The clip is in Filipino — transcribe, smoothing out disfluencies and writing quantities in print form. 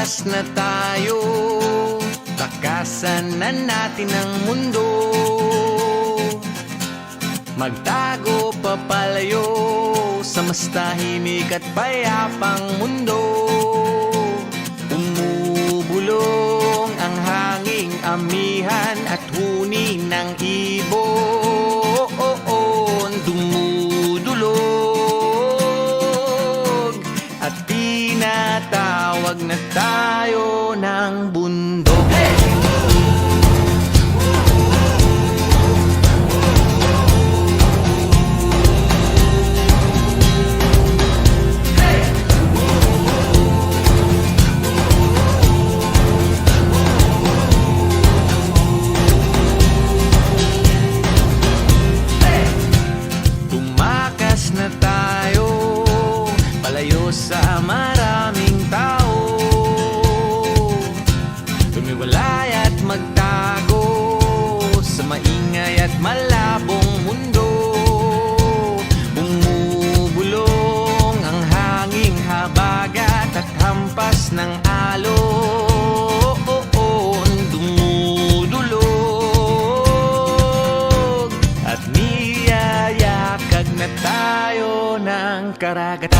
Tumakas na tayo, takasan na natin ang mundo. Magtago papalayo sa mas tahimik at payapang mundo. Umubulong ang hanging amihan at huni ng ibon. Dumudulog at tinatawag na tayo ng bundok. Na tayo, palayo sa maraming tao. Tumiwalay at magtago sa maingay at malabong mundo. Bumubulong ang hanging habagat at hampas ng alon. Dumudulog at niyayakag na tayo ng karagat.